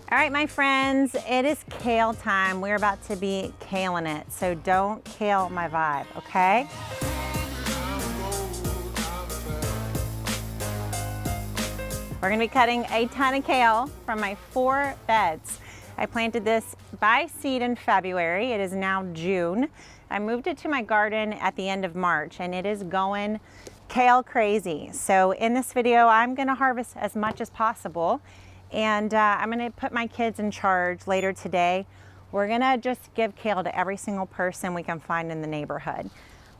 All right, my friends, it is kale time. We're about to be kaling it, so don't kale my vibe, okay? We're gonna be cutting a ton of kale from my 4 beds. I planted this by seed in February. It is now June. I moved it to my garden at the end of March, and it is going kale crazy. So in this video, I'm gonna harvest as much as possible. And I'm gonna put my kids in charge later today. We're gonna just give kale to every single person we can find in the neighborhood.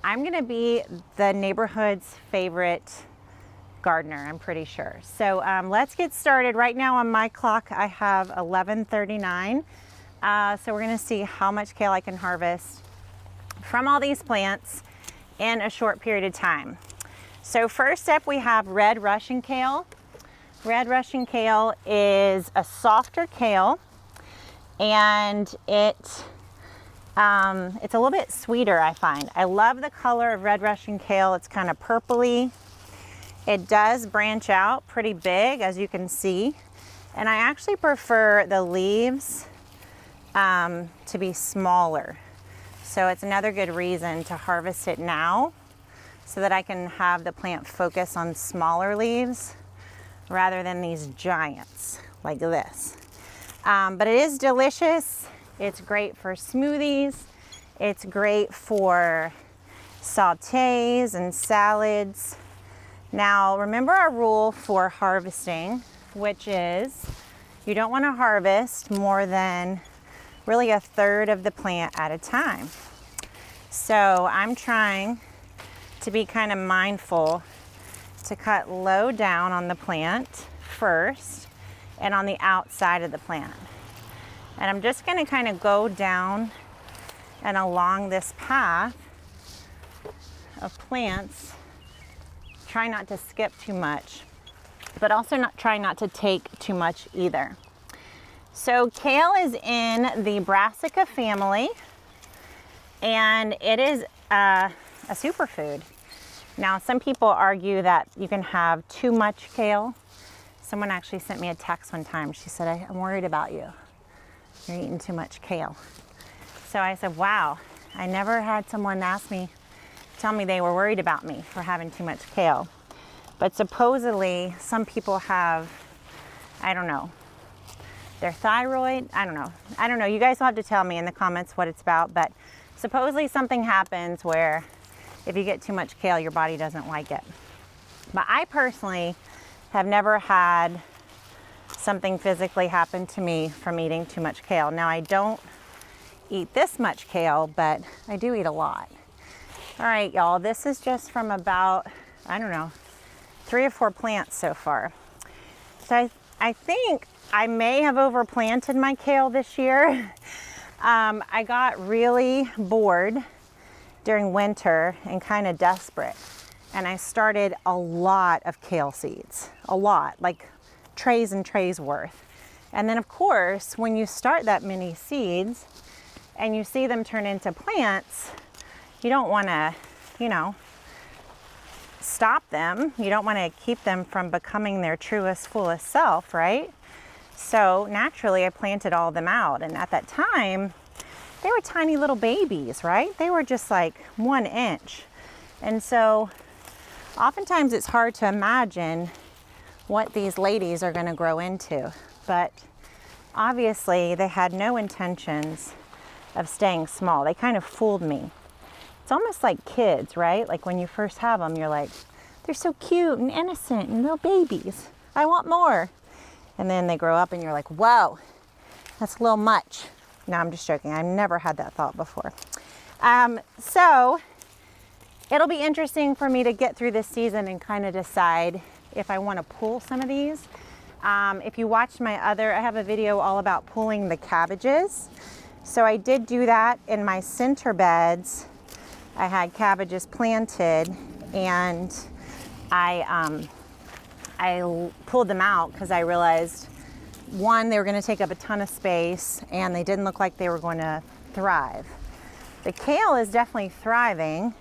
I'm gonna be the neighborhood's favorite gardener, I'm pretty sure. So let's get started. Right now on my clock, I have 11:39. So we're gonna see how much kale I can harvest from all these plants in a short period of time. So first up, we have red Russian kale. Red Russian kale is a softer kale, and it's a little bit sweeter, I find. I love the color of red Russian kale. It's kind of purpley. It does branch out pretty big, as you can see, and I actually prefer the leaves to be smaller. So it's another good reason to harvest it now, so that I can have the plant focus on smaller leaves rather than these giants like this. But it is delicious. It's great for smoothies. It's great for sautés and salads. Now, remember our rule for harvesting, which is you don't want to harvest more than really 1/3 of the plant at a time. So I'm trying to be kind of mindful to cut low down on the plant first and on the outside of the plant. And I'm just going to kind of go down and along this path of plants. Try not to skip too much, but also try not to take too much either. So kale is in the Brassica family, and it is a superfood. Now, some people argue that you can have too much kale. Someone actually sent me a text one time. She said, I'm worried about you. You're eating too much kale. So I said, wow, I never had someone tell me they were worried about me for having too much kale. But supposedly some people have, I don't know, their thyroid, I don't know. You guys will have to tell me in the comments what it's about, but supposedly something happens where if you get too much kale, your body doesn't like it. But I personally have never had something physically happen to me from eating too much kale. Now, I don't eat this much kale, but I do eat a lot. All right, y'all, this is just from about, 3 or 4 plants so far. So I think I may have overplanted my kale this year. I got really bored during winter and kind of desperate, and I started a lot of kale seeds, a lot, like trays and trays worth. And then of course, when you start that many seeds and you see them turn into plants, you don't want to, stop them. You don't want to keep them from becoming their truest, fullest self, right? So naturally I planted all of them out, and at that time they were tiny little babies, right? They were just like 1 inch. And so oftentimes it's hard to imagine what these ladies are going to grow into. But obviously they had no intentions of staying small. They kind of fooled me. It's almost like kids, right? Like when you first have them, you're like, they're so cute and innocent and little babies. I want more. And then they grow up and you're like, whoa, that's a little much. No, I'm just joking. I've never had that thought before. So it'll be interesting for me to get through this season and kind of decide if I want to pull some of these. If you watched I have a video all about pulling the cabbages. So I did do that in my center beds. I had cabbages planted, and I pulled them out because I realized, one, they were going to take up a ton of space, and they didn't look like they were going to thrive. The kale is definitely thriving,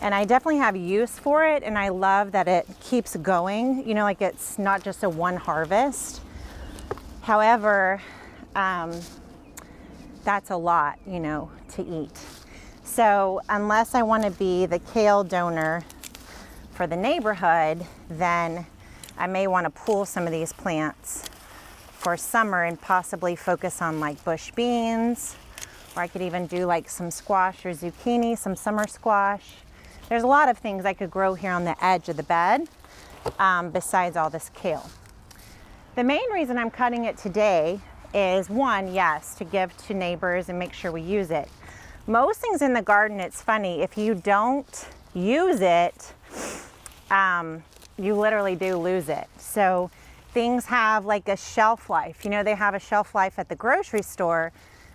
and I definitely have use for it, and I love that it keeps going, like it's not just a one harvest. However, that's a lot, you know, to eat. So unless I want to be the kale donor for the neighborhood, then I may want to pull some of these plants for summer and possibly focus on like bush beans, or I could even do like some squash or zucchini, some summer squash. There's a lot of things I could grow here on the edge of the bed besides all this kale. The main reason I'm cutting it today is, one, yes, to give to neighbors and make sure we use it. Most things in the garden, it's funny, if you don't use it, you literally do lose it. So things have like a shelf life. You know, they have a shelf life at the grocery store,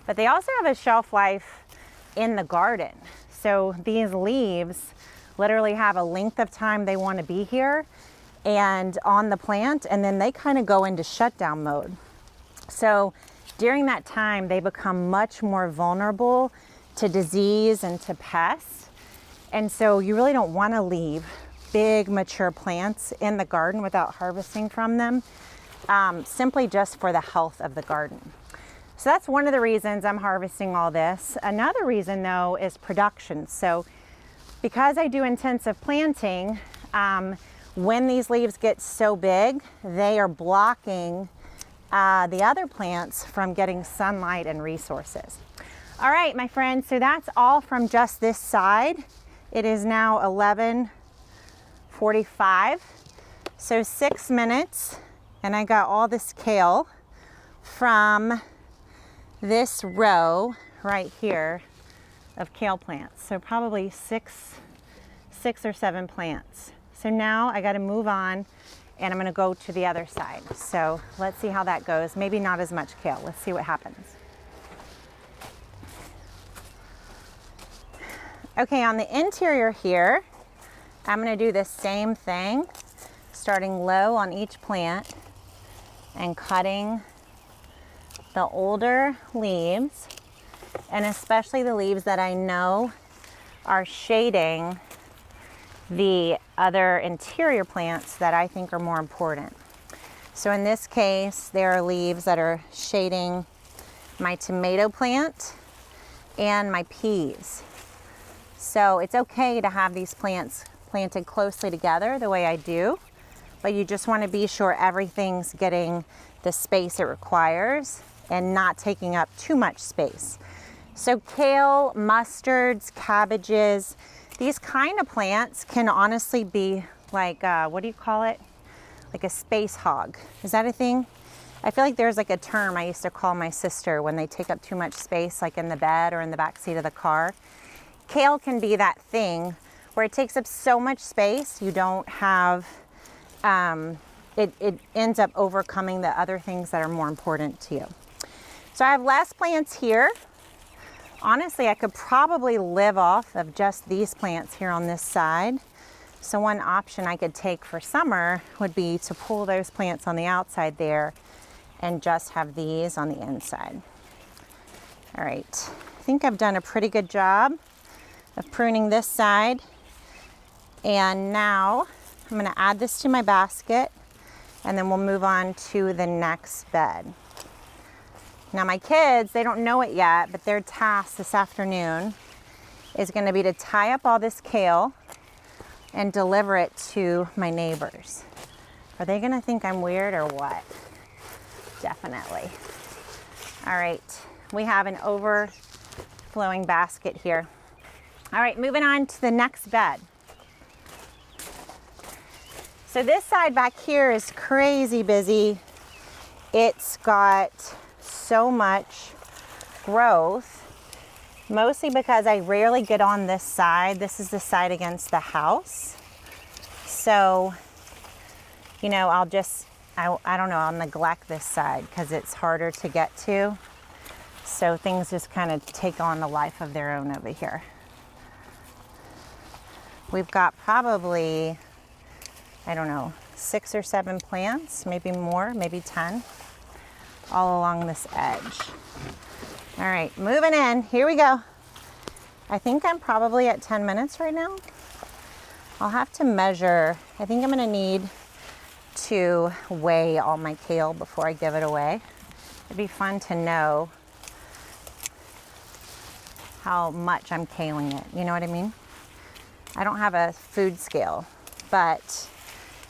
but they also have a shelf life in the garden. So these leaves literally have a length of time they want to be here and on the plant, and then they kind of go into shutdown mode. So during that time, they become much more vulnerable to disease and to pests. And so you really don't want to leave big mature plants in the garden without harvesting from them, simply just for the health of the garden. So that's one of the reasons I'm harvesting all this. Another reason though is production. So because I do intensive planting, when these leaves get so big, they are blocking the other plants from getting sunlight and resources. All right, my friends, so that's all from just this side. It is now 11:45, so 6 minutes, and I got all this kale from this row right here of kale plants. So probably six or seven plants. So now I got to move on, and I'm going to go to the other side. So let's see how that goes. Maybe not as much kale. Let's see what happens. Okay, on the interior here, I'm going to do the same thing, starting low on each plant and cutting the older leaves, and especially the leaves that I know are shading the other interior plants that I think are more important. So in this case, there are leaves that are shading my tomato plant and my peas. So it's okay to have these plants planted closely together the way I do, but you just want to be sure everything's getting the space it requires and not taking up too much space. So kale, mustards, cabbages, these kind of plants can honestly be like, what do you call it? Like a space hog. Is that a thing? I feel like there's like a term I used to call my sister when they take up too much space, like in the bed or in the back seat of the car. Kale can be that thing where it takes up so much space, you don't have, it ends up overcoming the other things that are more important to you. So I have less plants here. Honestly, I could probably live off of just these plants here on this side. So one option I could take for summer would be to pull those plants on the outside there and just have these on the inside. All right, I think I've done a pretty good job of pruning this side. And now I'm gonna add this to my basket, and then we'll move on to the next bed. Now my kids, they don't know it yet, but their task this afternoon is gonna be to tie up all this kale and deliver it to my neighbors. Are they gonna think I'm weird or what? Definitely. All right, we have an overflowing basket here. All right, moving on to the next bed. So this side back here is crazy busy. It's got so much growth, mostly because I rarely get on this side. This is the side against the house. So, you know, I don't know, I'll neglect this side because it's harder to get to. So things just kind of take on a life of their own over here. We've got probably, I don't know, 6 or 7 plants, maybe more, maybe 10, all along this edge. All right, moving in, here we go. I think I'm probably at 10 minutes right now. I'll have to measure. I think I'm gonna need to weigh all my kale before I give it away. It'd be fun to know how much I'm kaling it. You know what I mean? I don't have a food scale, but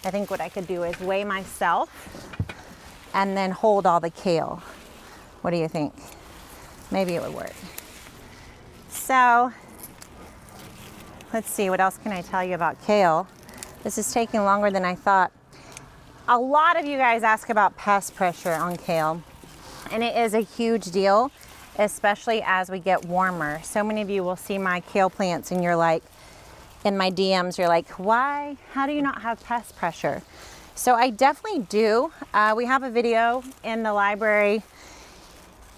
I think what I could do is weigh myself and then hold all the kale. What do you think? Maybe it would work. So let's see, what else can I tell you about kale? This is taking longer than I thought. A lot of you guys ask about pest pressure on kale, and it is a huge deal, especially as we get warmer. So many of you will see my kale plants and you're like, in my DMs, you're like, why? How do you not have pest pressure? So I definitely do. We have a video in the library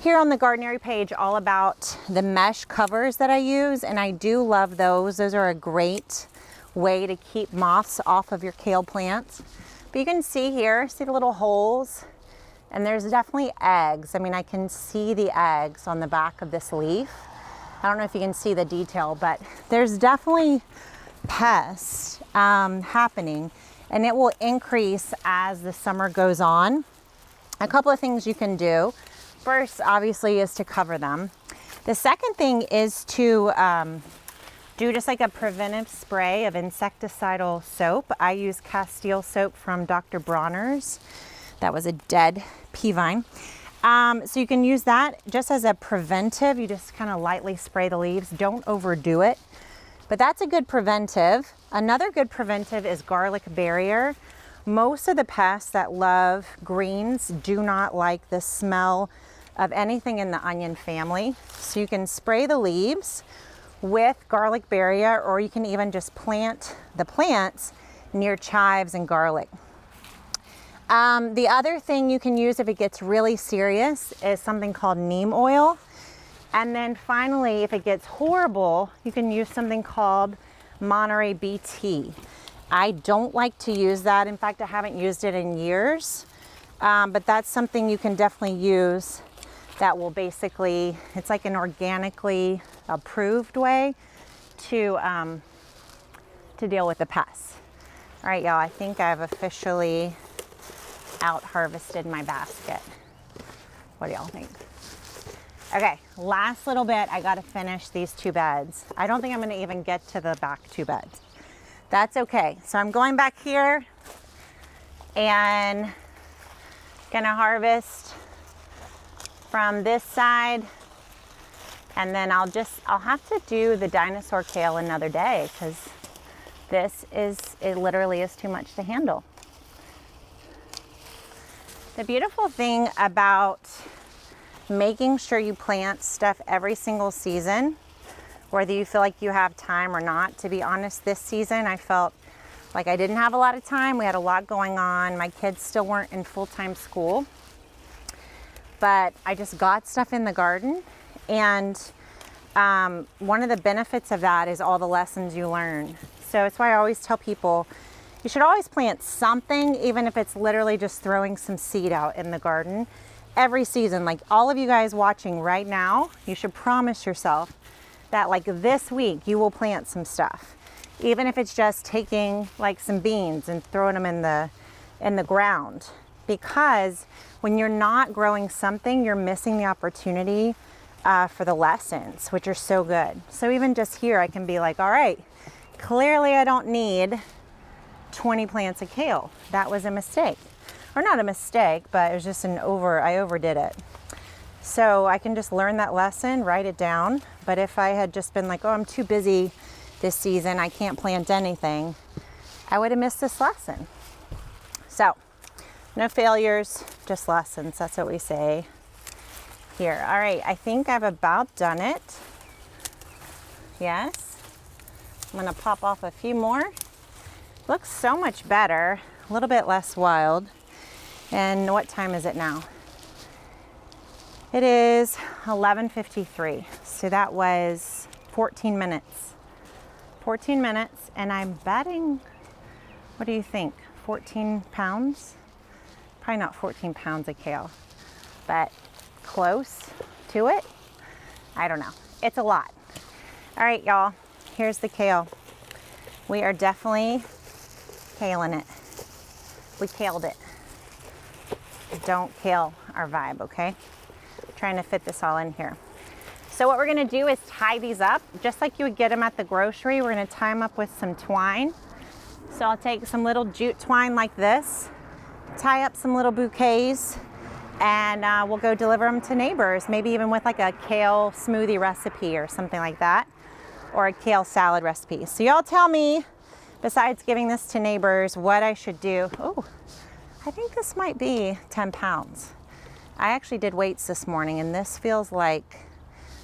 here on the Gardenary page all about the mesh covers that I use, and I do love those. Those are a great way to keep moths off of your kale plants. But you can see here, see the little holes, and there's definitely eggs. I mean, I can see the eggs on the back of this leaf. I don't know if you can see the detail, but there's definitely pests happening, and it will increase as the summer goes on. A couple of things you can do. First, obviously, is to cover them. The second thing is to do just like a preventive spray of insecticidal soap. I use Castile soap from Dr. Bronner's. That was a dead pea vine. So you can use that just as a preventive. You just kind of lightly spray the leaves. Don't overdo it. But that's a good preventive. Another good preventive is garlic barrier. Most of the pests that love greens do not like the smell of anything in the onion family. So you can spray the leaves with garlic barrier, or you can even just plant the plants near chives and garlic. The other thing you can use if it gets really serious is something called neem oil. And then finally, if it gets horrible, you can use something called Monterey BT. I don't like to use that. In fact, I haven't used it in years, but that's something you can definitely use that will basically, it's like an organically approved way to deal with the pests. All right, y'all, I think I've officially out harvested my basket. What do y'all think? Okay, last little bit, I gotta finish these 2 beds. I don't think I'm gonna even get to the back 2 beds. That's okay. So I'm going back here and gonna harvest from this side, and then I'll have to do the dinosaur kale another day, because it literally is too much to handle. The beautiful thing about making sure you plant stuff every single season, whether you feel like you have time or not. To be honest, this season I felt like I didn't have a lot of time. We had a lot going on. My kids still weren't in full-time school, but I just got stuff in the garden. And one of the benefits of that is all the lessons you learn. So it's why I always tell people, you should always plant something, even if it's literally just throwing some seed out in the garden. Every season, like all of you guys watching right now, you should promise yourself that like this week you will plant some stuff. Even if it's just taking like some beans and throwing them in the ground. Because when you're not growing something, you're missing the opportunity for the lessons, which are so good. So even just here, I can be like, all right, clearly I don't need 20 plants of kale. That was a mistake. Or not a mistake, but it was just I overdid it. So I can just learn that lesson, write it down. But if I had just been like, oh, I'm too busy this season, I can't plant anything, I would have missed this lesson. So no failures, just lessons. That's what we say here. All right, I think I've about done it. Yes. I'm gonna pop off a few more. Looks so much better, a little bit less wild. And what time is it now? It is 11:53. So that was 14 minutes. 14 minutes, and I'm betting, what do you think? 14 pounds? Probably not 14 pounds of kale, but close to it. I don't know. It's a lot. All right, y'all, here's the kale. We are definitely kaling it. We kaled it. Don't kale our vibe, okay? Trying to fit this all in here. So what we're gonna do is tie these up, just like you would get them at the grocery. We're gonna tie them up with some twine. So I'll take some little jute twine like this, tie up some little bouquets, and we'll go deliver them to neighbors, maybe even with like a kale smoothie recipe or something like that, or a kale salad recipe. So y'all tell me, besides giving this to neighbors, what I should do. Oh, I think this might be 10 pounds. I actually did weights this morning, and this feels like,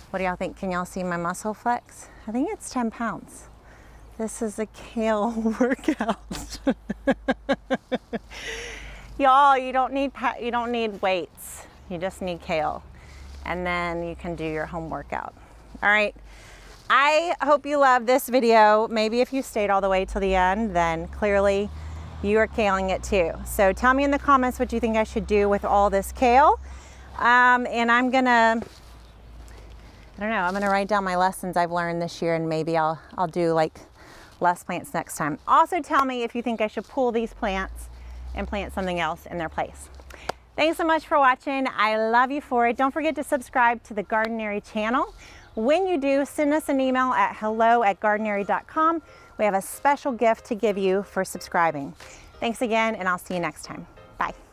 what do y'all think? Can y'all see my muscle flex? I think it's 10 pounds. This is a kale workout. Y'all, you don't need weights. You just need kale. And then you can do your home workout. All right. I hope you love this video. Maybe if you stayed all the way till the end, then clearly you are kaling it too. So tell me in the comments what you think I should do with all this kale. And I'm gonna write down my lessons I've learned this year, and maybe I'll do like less plants next time. Also tell me if you think I should pull these plants and plant something else in their place. Thanks so much for watching. I love you for it. Don't forget to subscribe to the Gardenary channel. When you do, send us an email at hello@gardenary.com. We have a special gift to give you for subscribing. Thanks again, and I'll see you next time. Bye.